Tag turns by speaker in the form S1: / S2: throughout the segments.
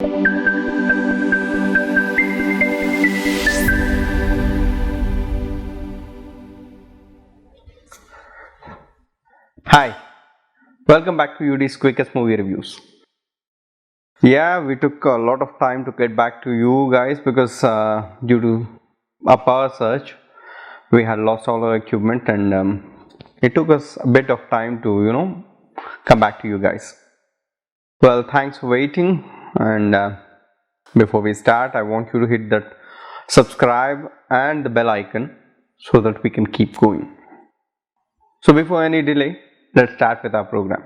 S1: Hi, welcome back to UD's quickest movie reviews. Yeah, we took a lot of time to get back to you guys because due to a power surge, we had lost all our equipment and it took us a bit of time to, come back to you guys. Well, thanks for waiting, and before we start, I want you to hit that subscribe and the bell icon so that we can keep going. So before any delay, let's start with our program.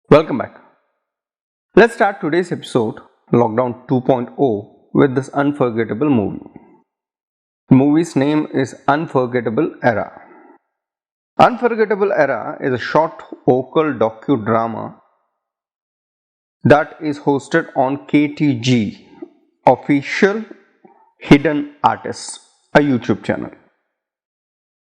S1: Welcome back. Let's start today's episode, Lockdown 2.0, with this unforgettable movie. The movie's name is Unforgettable Era. Unforgettable Era is a short vocal docudrama that is hosted on KTG, Official Hidden Artists, a YouTube channel.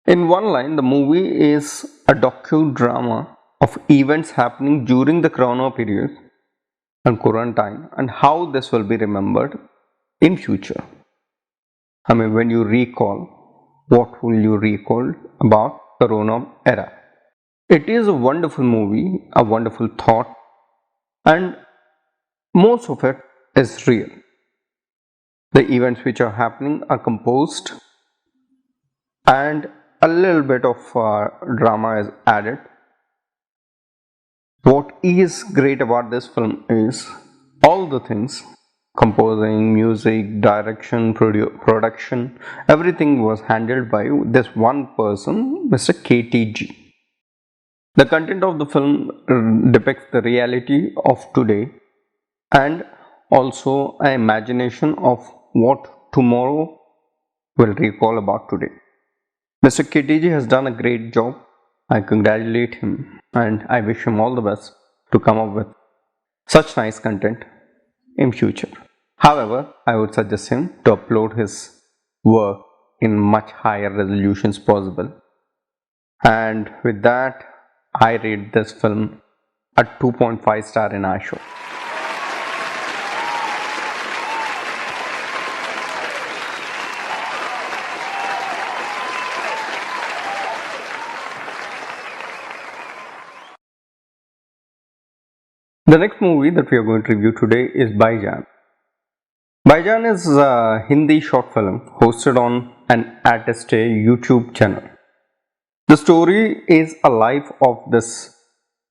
S1: In one line, the movie is a docudrama of events happening during the Corona period and quarantine and how this will be remembered in future. I mean, when you recall, what will you recall about Corona era? It is a wonderful movie, a wonderful thought, and most of it is real. The events which are happening are composed and a little bit of drama is added. What is great about this film is all the things, composing, music, direction, production, everything was handled by this one person, Mr. KTG. The content of the film depicts the reality of today and also an imagination of what tomorrow will recall about today. Mr. KTG has done a great job. I congratulate him and I wish him all the best to come up with such nice content in future. However, I would suggest him to upload his work in much higher resolutions possible. And with that, I rate this film a 2.5 star in iShow. The next movie that we are going to review today is Baijan. Baijan is a Hindi short film hosted on an Artiste YouTube channel. The story is a life of this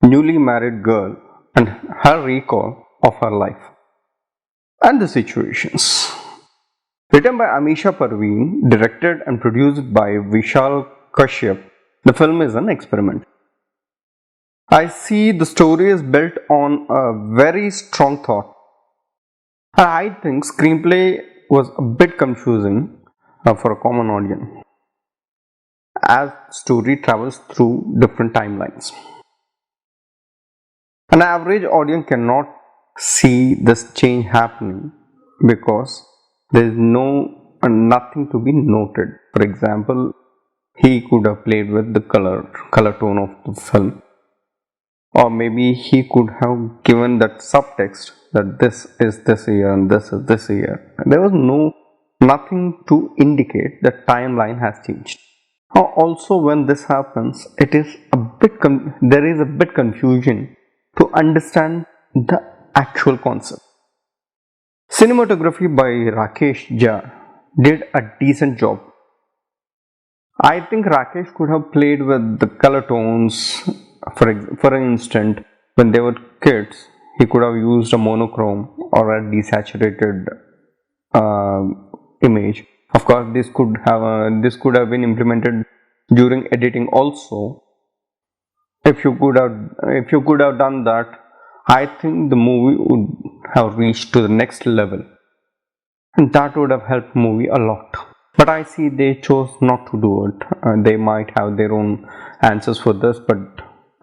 S1: newly married girl and her recall of her life and the situations. Written by Amisha Parween, directed and produced by Vishal Kashyap, the film is an experiment. I see the story is built on a very strong thought. I think screenplay was a bit confusing for a common audience as story travels through different timelines. An average audience cannot see this change happening because there is nothing to be noted. For example, he could have played with the color tone of the film. Or maybe he could have given that subtext that this is this year and this is this year. There was nothing to indicate that timeline has changed. Also, when this happens, it is there is a bit confusion to understand the actual concept. Cinematography by Rakesh Jha did a decent job. I think Rakesh could have played with the color tones. For instance, when they were kids, he could have used a monochrome or a desaturated image. Of course, this could have been implemented during editing also. If you could have done that, I think the movie would have reached to the next level, and that would have helped movie a lot. But I see they chose not to do it. They might have their own answers for this, but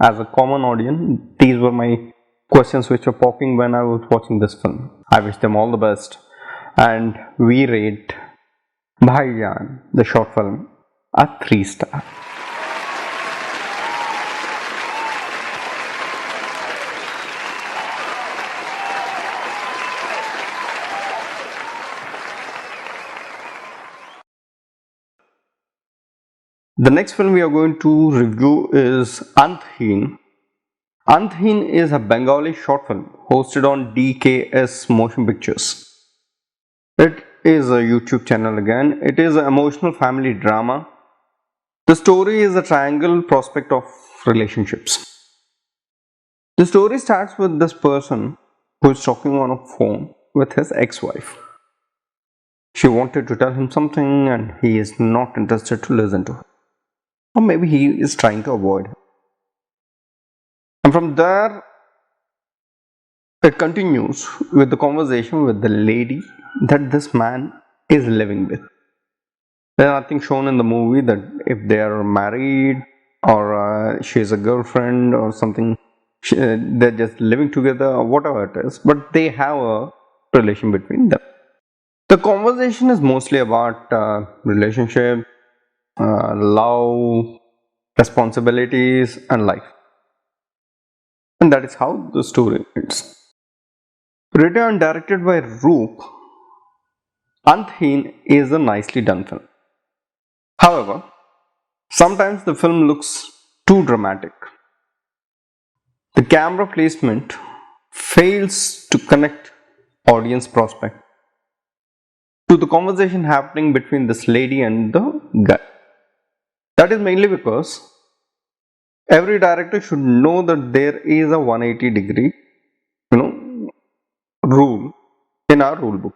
S1: as a common audience, these were my questions which were popping when I was watching this film. I wish them all the best, and we rate Bhaijan, the short film, a 3-star. The next film we are going to review is Antaheen. Antaheen is a Bengali short film hosted on DKS Motion Pictures. It is a YouTube channel again. It is an emotional family drama. The story is a triangle prospect of relationships. The story starts with this person who is talking on a phone with his ex-wife. She wanted to tell him something and he is not interested to listen to her. Or maybe he is trying to avoid her. And from there, it continues with the conversation with the lady that this man is living with. There's nothing shown in the movie that if they are married or she is a girlfriend or something, they're just living together or whatever it is, but they have a relation between them. The conversation is mostly about relationship, love, responsibilities and life. And that is how the story ends. Written and directed by Roop, Antaheen is a nicely done film. However, sometimes the film looks too dramatic. The camera placement fails to connect audience prospect to the conversation happening between this lady and the guy. That is mainly because every director should know that there is a 180-degree, rule in our rule book.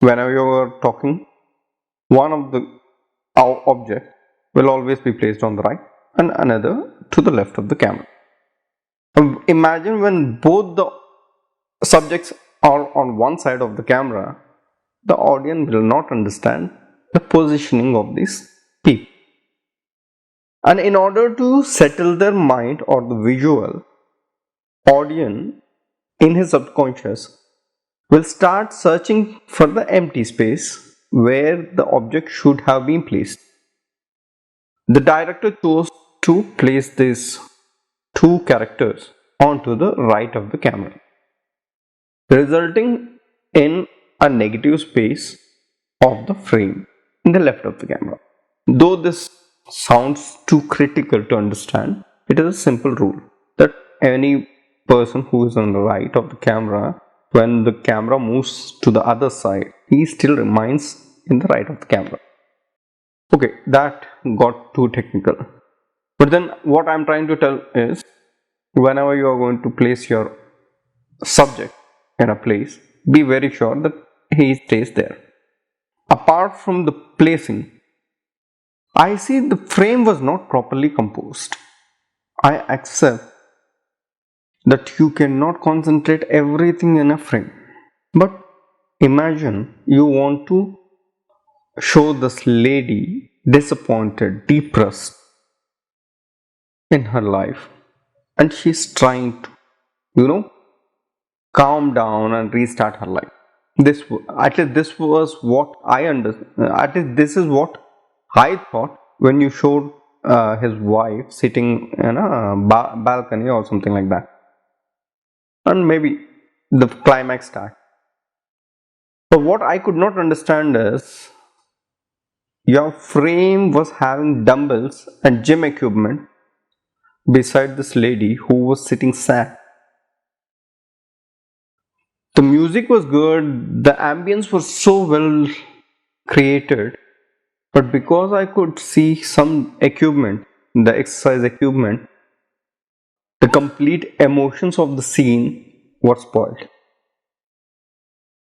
S1: Whenever you are talking, one of the object will always be placed on the right and another to the left of the camera. Imagine when both the subjects are on one side of the camera, the audience will not understand the positioning of these people. And in order to settle their mind or the visual, audience in his subconscious will start searching for the empty space where the object should have been placed. The director chose to place these two characters onto the right of the camera, resulting in a negative space of the frame in the left of the camera. Though this sounds too critical to understand, it is a simple rule that any person who is on the right of the camera, when the camera moves to the other side, he still remains in the right of the camera. Okay, that got too technical. But then what I'm trying to tell is, whenever you are going to place your subject in a place, be very sure that he stays there. Apart from the placing, I see the frame was not properly composed. I accept that you cannot concentrate everything in a frame. But imagine you want to show this lady disappointed, depressed in her life, and she's trying to, calm down and restart her life. This was what I understood. At least this is what I thought when you showed his wife sitting in a balcony or something like that, and maybe the climax starts. But what I could not understand is, your frame was having dumbbells and gym equipment beside this lady who was sitting sad. The music was good, the ambience was so well created, but because I could see some equipment, the exercise equipment, the complete emotions of the scene were spoiled.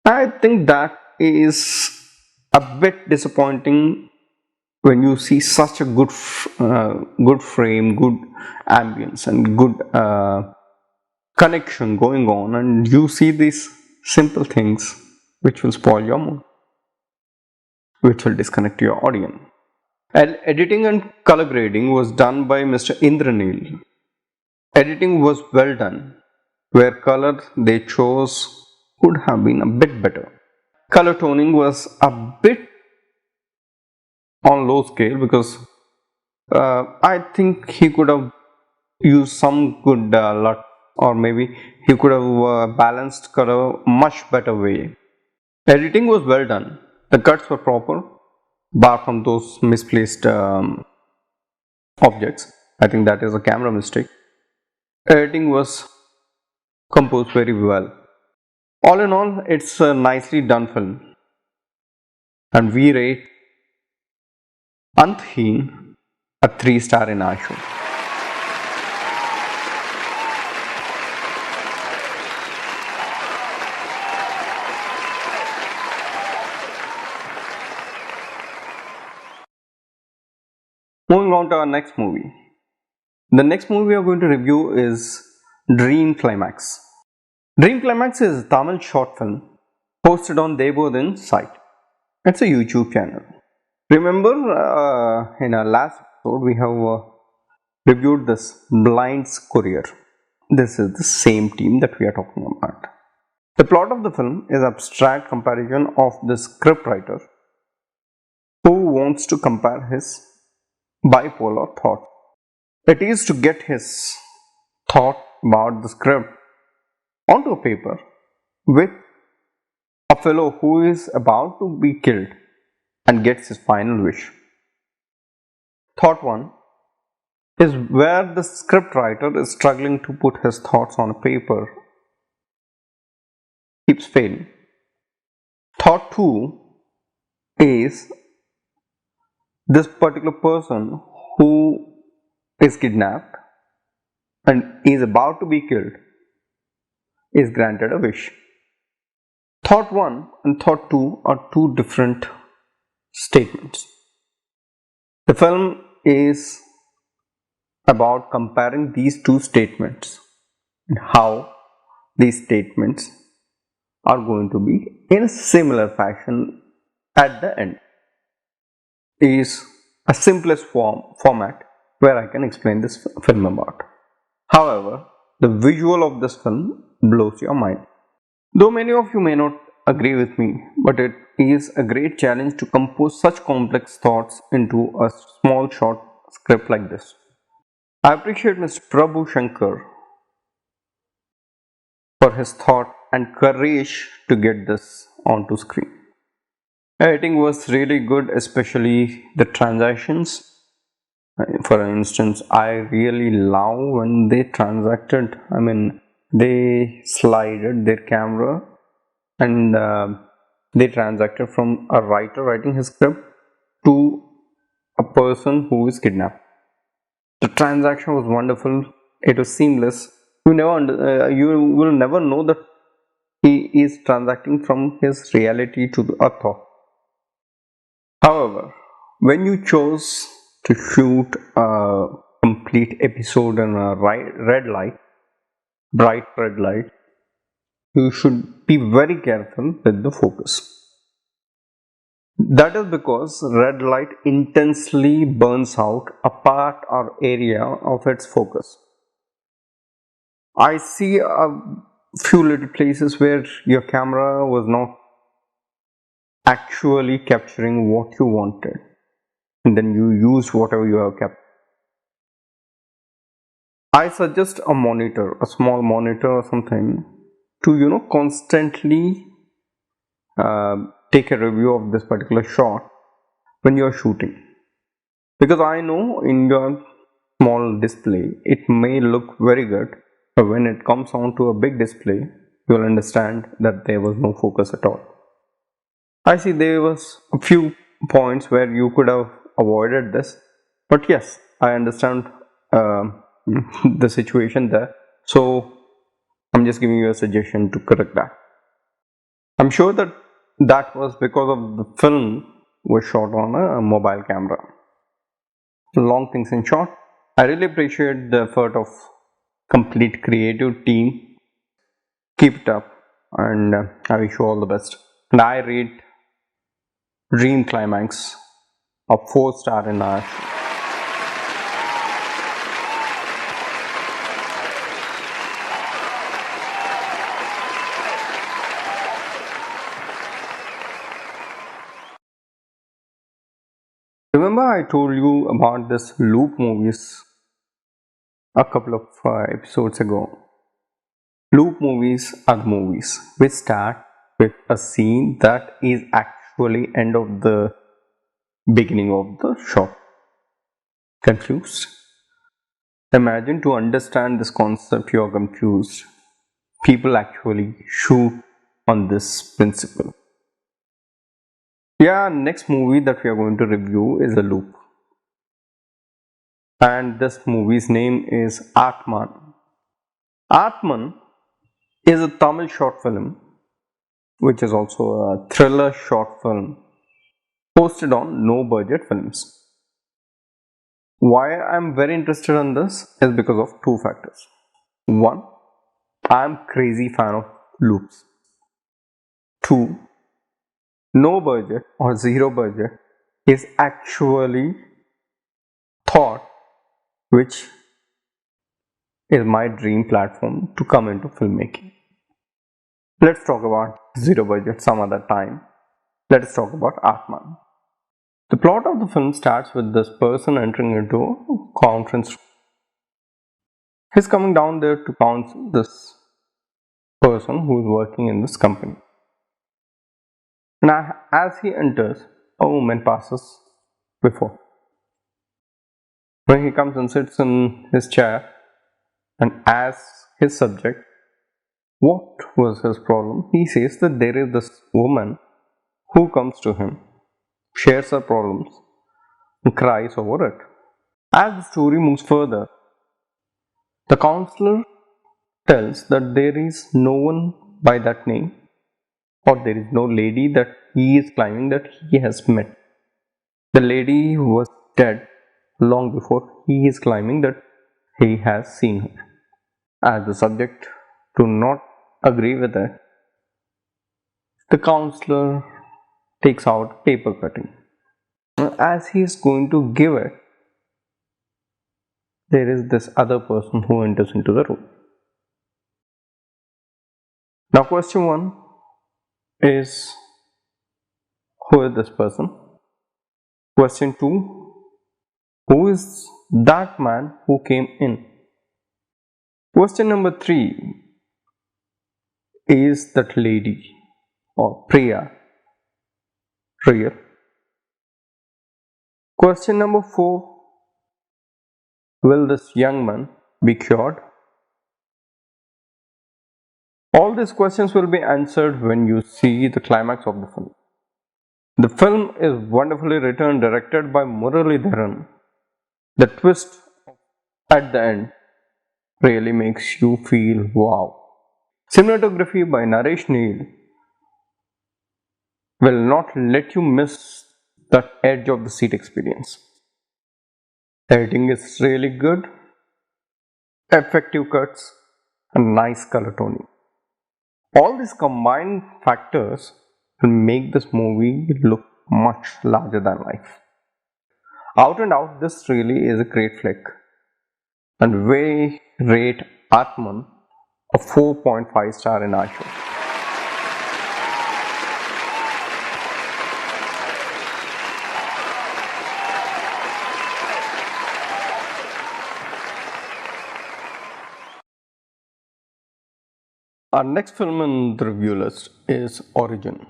S1: I think that is a bit disappointing when you see such a good frame, good ambience and good connection going on, and you see these simple things which will spoil your mood, which will disconnect your audience. And editing and color grading was done by Mr. Enreel. Editing was well done. where color they chose could have been a bit better. Color toning was a bit on low scale because I think he could have used some good luck, or maybe he could have balanced color much better way. Editing was well done. The cuts were proper, bar from those misplaced objects. I think that is a camera mistake. Editing was composed very well. All in all, it's a nicely done film, and we rate Antaheen a 3-star in our show. Moving on to our next movie. The next movie we are going to review is Dream Climax. Dream Climax is a Tamil short film posted on Devodin site. It's a YouTube channel. Remember in our last episode we have reviewed this Blind's Courier. This is the same team that we are talking about. The plot of the film is abstract comparison of the scriptwriter who wants to compare his bipolar thought. It is to get his thought about the script onto a paper with a fellow who is about to be killed and gets his final wish. Thought 1 is where the scriptwriter is struggling to put his thoughts on a paper, keeps failing. Thought 2 is this particular person who is kidnapped and is about to be killed is granted a wish. Thought 1 and thought 2 are two different statements. The film is about comparing these two statements and how these statements are going to be in a similar fashion at the end. Is a simplest format where I can explain this film about. However, the visual of this film blows your mind. Though many of you may not agree with me, but it is a great challenge to compose such complex thoughts into a small short script like this. I appreciate Mr. Prabhu Shankar for his thought and courage to get this onto screen. Editing was really good, especially the transactions. For instance, I really love when they transacted, they slided their camera and they transacted from a writer writing his script to a person who is kidnapped. The transaction was wonderful, it was seamless. You will never know that he is transacting from his reality to a thought. However, when you chose to shoot a complete episode in a bright red light, you should be very careful with the focus. That is because red light intensely burns out a part or area of its focus. I see a few little places where your camera was not actually capturing what you wanted, and then you use whatever you have kept. I suggest a monitor, a small monitor or something, to constantly take a review of this particular shot when you are shooting, because I know in your small display it may look very good, but when it comes on to a big display you will understand that there was no focus at all. I see there was a few points where you could have avoided this, but yes, I understand the situation there, so I'm just giving you a suggestion to correct that. I'm sure that was because of the film was shot on a mobile camera. Long things in short, I really appreciate the effort of complete creative team. Keep it up, and I wish you all the best. And I rate Dream Climax a 4-star in our show. Remember I told you about this loop movies a couple of episodes ago. Loop movies are the movies which start with a scene that is actually end of the beginning of the shot. Confused? Imagine to understand this concept you are confused. People actually shoot on this principle. Yeah, next movie that we are going to review is a loop. And this movie's name is Atman. Atman is a Tamil short film, which is also a thriller short film posted on No Budget Films. Why I'm very interested in this is because of two factors. One, I'm crazy fan of loops. Two, no budget or zero budget is actually thought which is my dream platform to come into filmmaking. Let's talk about zero budget some other time. Let's talk about Atman. The plot of the film starts with this person entering into a conference room. He's coming down there to counsel this person who is working in this company. Now, as he enters, a woman passes before. When he comes and sits in his chair and asks his subject what was his problem, he says that there is this woman who comes to him, shares her problems, and cries over it. As the story moves further, the counselor tells that there is no one by that name, or there is no lady that he is claiming that he has met. The lady was dead long before he is claiming that he has seen her. As the subject do not agree with it, the counselor takes out paper cutting. As he is going to give it, there is this other person who enters into the room. Now question 1 is, who is this person? Question 2, who is that man who came in? Question number 3, is that lady or Priya real? Question number 4, will this young man be cured? All these questions will be answered when you see the climax of the film. The film is wonderfully written and directed by Muralidharan. The twist at the end really makes you feel wow. Cinematography by Naresh Neel will not let you miss that edge of the seat experience. Editing is really good, effective cuts, and nice color toning. All these combined factors will make this movie look much larger than life. Out and out, this really is a great flick, and we rate Atman a 4.5 star in our show. Our next film in the review list is Origin.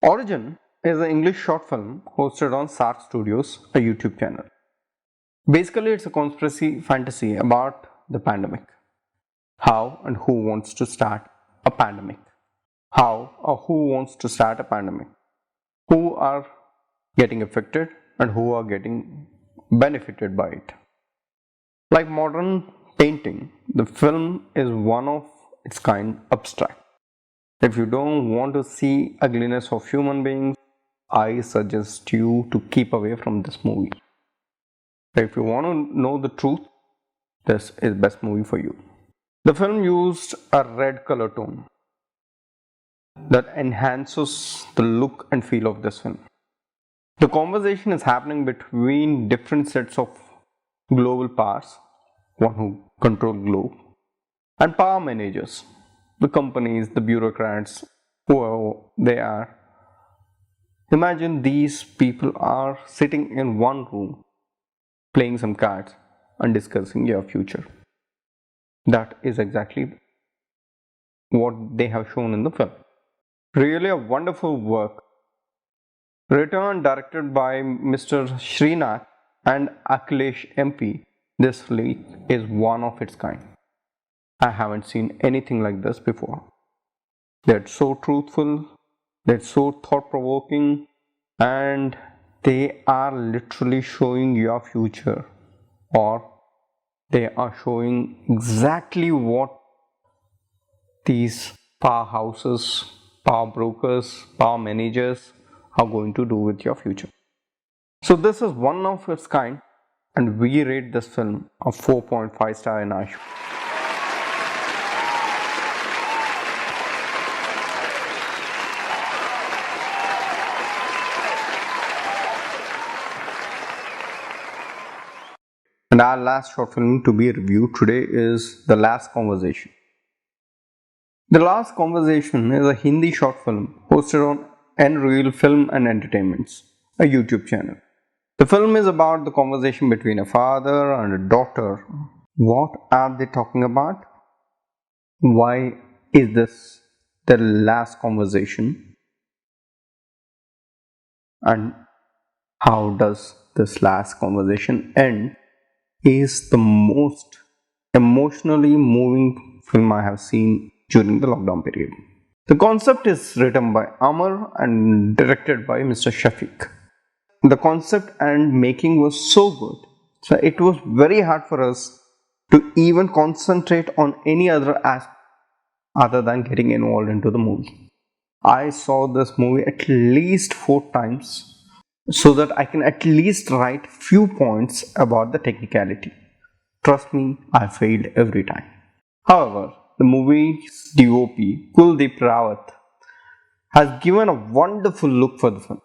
S1: Origin is an English short film hosted on SART Studios, a YouTube channel. Basically, it's a conspiracy fantasy about the pandemic. How and who wants to start a pandemic? How or who wants to start a pandemic? Who are getting affected and who are getting benefited by it? Like modern painting, the film is one of its kind abstract. If you don't want to see ugliness of human beings, I suggest you to keep away from this movie. If you want to know the truth, this is best movie for you. The film used a red color tone that enhances the look and feel of this film. The conversation is happening between different sets of global powers, one who control globe, and power managers, the companies, the bureaucrats, whoever they are, Imagine these people are sitting in one room, playing some cards and discussing your future. That is exactly what they have shown in the film. Really a wonderful work. Written and directed by Mr. Srinath and Akhilesh MP, this film is one of its kind. I haven't seen anything like this before. They're so truthful, they're so thought-provoking, and they are literally showing your future, or they are showing exactly what these powerhouses, power brokers, power managers are going to do with your future. So this is one of its kind, and we rate this film a 4.5 star in our show. And our last short film to be reviewed today is The Last Conversation. The Last Conversation is a Hindi short film hosted on Enreel Film and Entertainments, a YouTube channel. The film is about the conversation between a father and a daughter. What are they talking about? Why is this the last conversation? And how does this last conversation end? Is the most emotionally moving film I have seen during the lockdown period. The concept is written by Amar and directed by Mr. Shafiq. The concept and making was so good, so it was very hard for us to even concentrate on any other aspect other than getting involved into the movie. I saw this movie at least 4 times so that I can at least write few points about the technicality. Trust me, I failed every time. However, the movie's DOP, Kuldeep Rawat, has given a wonderful look for the film.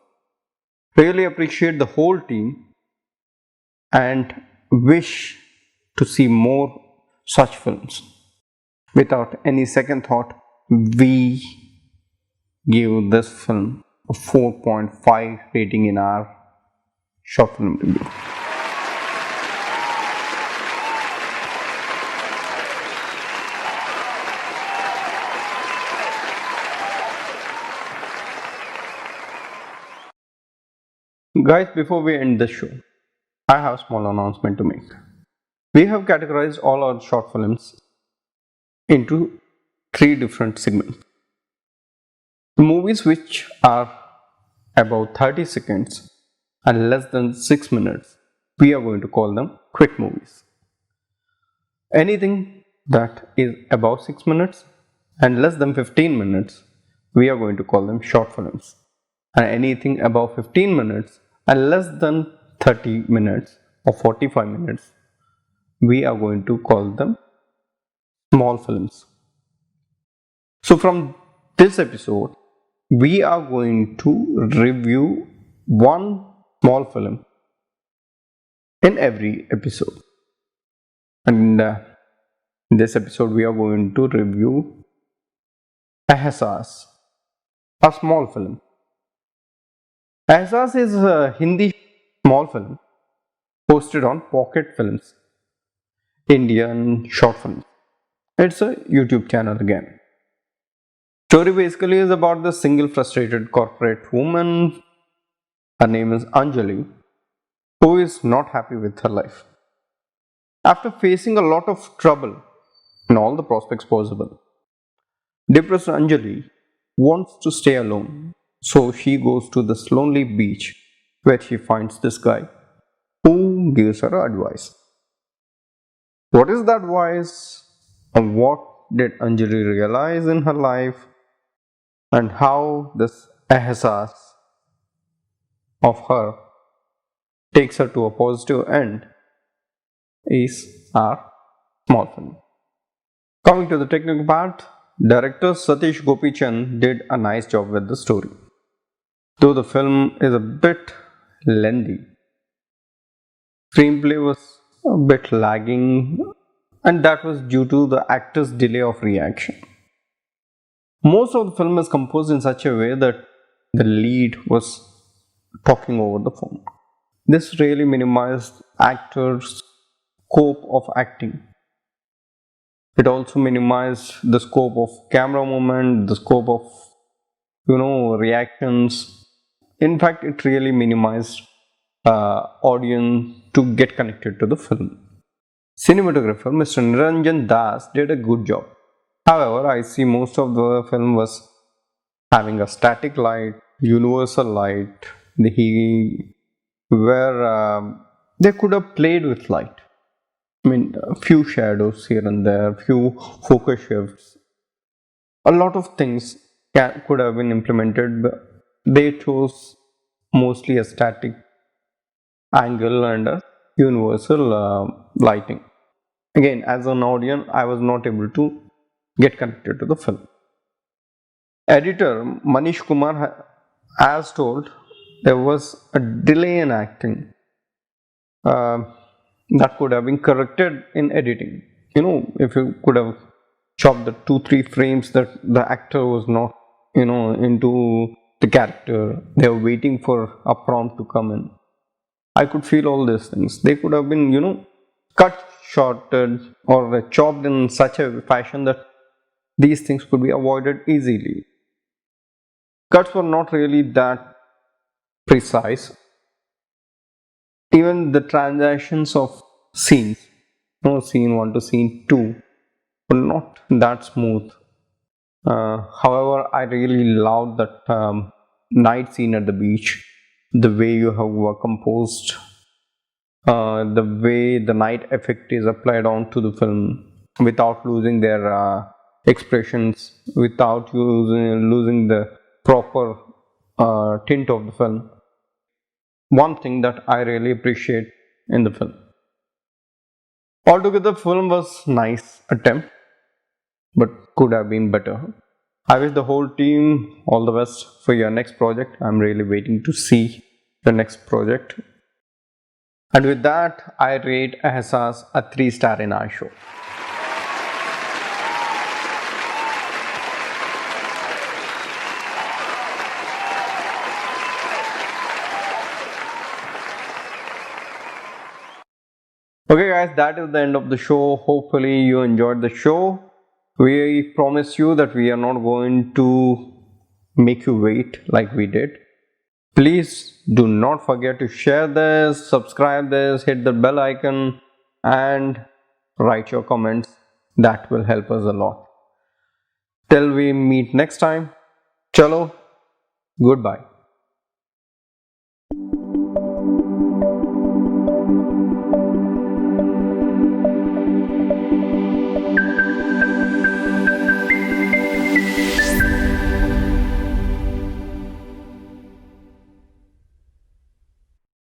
S1: Really appreciate the whole team and wish to see more such films. Without any second thought, we give this film a 4.5 rating in our short film review. Guys, before we end the show, I have a small announcement to make. We have categorized all our short films into 3 different segments. The movies which are about 30 seconds and less than 6 minutes, we are going to call them quick movies. Anything that is about 6 minutes and less than 15 minutes, we are going to call them short films. And anything above 15 minutes and less than 30 minutes or 45 minutes, we are going to call them small films. So from this episode, we are going to review one small film in every episode. And in this episode, we are going to review Ahsaas, a small film. Ahsaas is a Hindi small film hosted on Pocket Films, Indian short film. It's a YouTube channel again. Story basically is about the single frustrated corporate woman. Her name is Anjali, who is not happy with her life. After facing a lot of trouble in all the prospects possible, depressed Anjali wants to stay alone. So she goes to this lonely beach where she finds this guy who gives her advice. What is that advice? And what did Anjali realize in her life? And how this Ahsaas of her takes her to a positive end is our small film. Coming to the technical part, director Satish Gopichand did a nice job with the story. Though the film is a bit lengthy, screenplay was a bit lagging, and that was due to the actor's delay of reaction. Most of the film is composed in such a way that the lead was talking over the phone. This really minimized actors' scope of acting. It also minimized the scope of camera movement, the scope of reactions. In fact, it really minimized audience to get connected to the film. Cinematographer Mr. Niranjan Das did a good job. However, I see most of the film was having a static light, universal light, where they could have played with light. I mean, a few shadows here and there, few focus shifts. A lot of things could have been implemented, but they chose mostly a static angle and a universal lighting. Again, as an audience, I was not able to get connected to the film. Editor Manish Kumar has told there was a delay in acting that could have been corrected in editing. If you could have chopped the 2-3 frames that the actor was not into the character, they were waiting for a prompt to come in. I could feel all these things. They could have been cut shorted or chopped in such a fashion that these things could be avoided easily. Cuts were not really that precise. Even the transitions of scenes, scene 1 to scene 2, were not that smooth. However, I really loved that night scene at the beach, the way you have composed, the way the night effect is applied onto the film without losing their expressions, without losing the proper tint of the film. One thing that I really appreciate in the film. Altogether, the film was nice attempt, but could have been better. I wish the whole team all the best for your next project. I'm really waiting to see the next project. And with that, I rate Ahsaas a 3-star in our show. Okay guys, that is the end of the show. Hopefully you enjoyed the show. We promise you that we are not going to make you wait like we did. Please do not forget to share this, subscribe this, hit the bell icon and write your comments. That will help us a lot. Till we meet next time. Chalo, goodbye.